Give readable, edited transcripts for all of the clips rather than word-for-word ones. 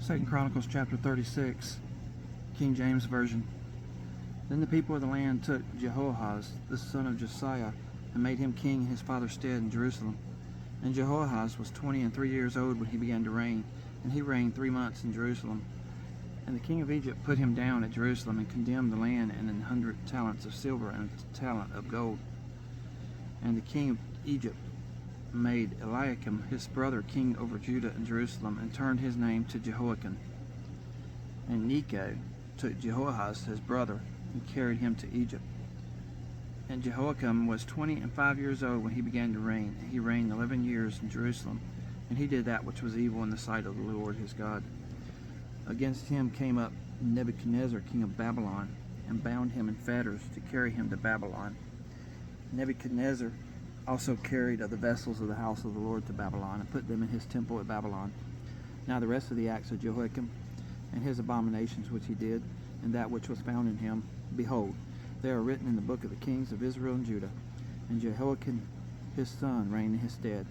2 Chronicles chapter 36, King James Version. Then the people of the land took Jehoahaz, the son of Josiah, and made him king in his father's stead in Jerusalem. And Jehoahaz was 23 years old when he began to reign, and he reigned 3 months in Jerusalem. And the king of Egypt put him down at Jerusalem, and condemned the land in 100 talents of silver and a talent of gold. And the king of Egypt made Eliakim his brother king over Judah and Jerusalem, and turned his name to Jehoiakim. And Necho took Jehoahaz his brother, and carried him to Egypt. And Jehoiakim was 25 years old when he began to reign, and he reigned 11 years in Jerusalem. And he did that which was evil in the sight of the Lord his God. Against him came up Nebuchadnezzar king of Babylon, and bound him in fetters to carry him to Babylon. Nebuchadnezzar also carried of the vessels of the house of the Lord to Babylon, and put them in his temple at Babylon. Now the rest of the acts of Jehoiakim, and his abominations which he did, and that which was found in him, behold, they are written in the book of the kings of Israel and Judah. And Jehoiakim his son reigned in his stead.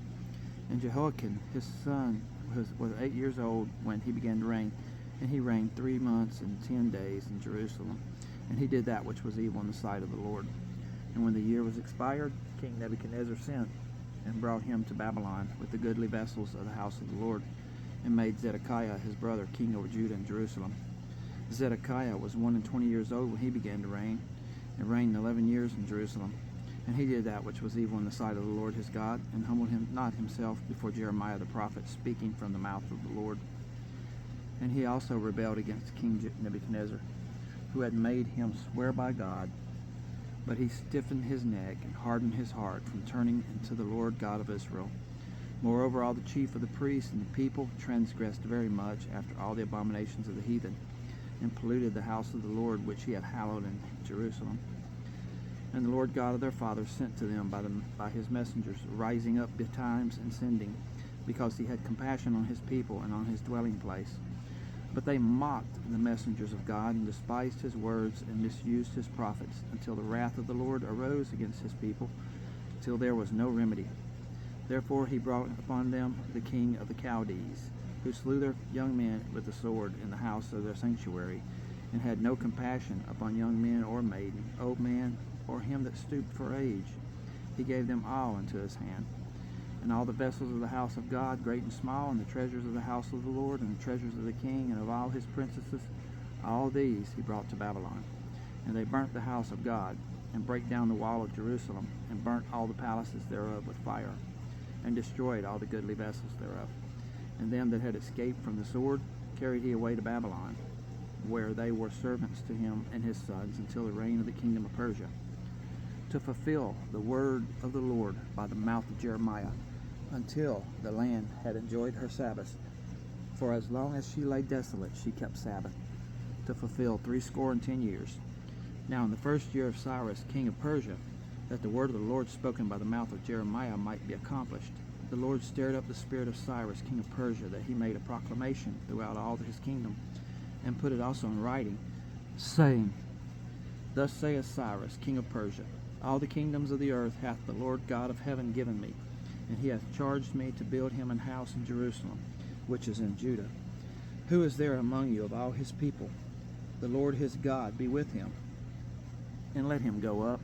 And Jehoiakim his son was 8 years old when he began to reign, and he reigned 3 months and 10 days in Jerusalem. And he did that which was evil in the sight of the Lord. And when the year was expired, King Nebuchadnezzar sent and brought him to Babylon with the goodly vessels of the house of the Lord, and made Zedekiah his brother king over Judah and Jerusalem. Zedekiah was 21 years old when he began to reign, and reigned 11 years in Jerusalem. And he did that which was evil in the sight of the Lord his God, and humbled him not himself before Jeremiah the prophet, speaking from the mouth of the Lord. And he also rebelled against King Nebuchadnezzar, who had made him swear by God. But he stiffened his neck and hardened his heart from turning unto the Lord God of Israel. Moreover, all the chief of the priests and the people transgressed very much after all the abominations of the heathen, and polluted the house of the Lord which he had hallowed in Jerusalem. And the Lord God of their fathers sent to them by his messengers, rising up betimes and sending, because he had compassion on his people and on his dwelling place. But they mocked the messengers of God, and despised his words, and misused his prophets, until the wrath of the Lord arose against his people, till there was no remedy. Therefore he brought upon them the king of the Chaldees, who slew their young men with the sword in the house of their sanctuary, and had no compassion upon young men or maiden, old man, or him that stooped for age. He gave them all into his hand. And all the vessels of the house of God, great and small, and the treasures of the house of the Lord, and the treasures of the king, and of all his princesses, all these he brought to Babylon. And they burnt the house of God, and brake down the wall of Jerusalem, and burnt all the palaces thereof with fire, and destroyed all the goodly vessels thereof. And them that had escaped from the sword carried he away to Babylon, where they were servants to him and his sons, until the reign of the kingdom of Persia, to fulfill the word of the Lord by the mouth of Jeremiah, until the land had enjoyed her Sabbath. For as long as she lay desolate, she kept Sabbath, to fulfill 70 years. Now in the first year of Cyrus king of Persia, that the word of the Lord spoken by the mouth of Jeremiah might be accomplished, the Lord stirred up the spirit of Cyrus king of Persia, that he made a proclamation throughout all his kingdom, and put it also in writing, saying, Thus saith Cyrus king of Persia, All the kingdoms of the earth hath the Lord God of heaven given me, and he hath charged me to build him an house in Jerusalem, which is in Judah. Who is there among you of all his people? The Lord his God be with him, and let him go up,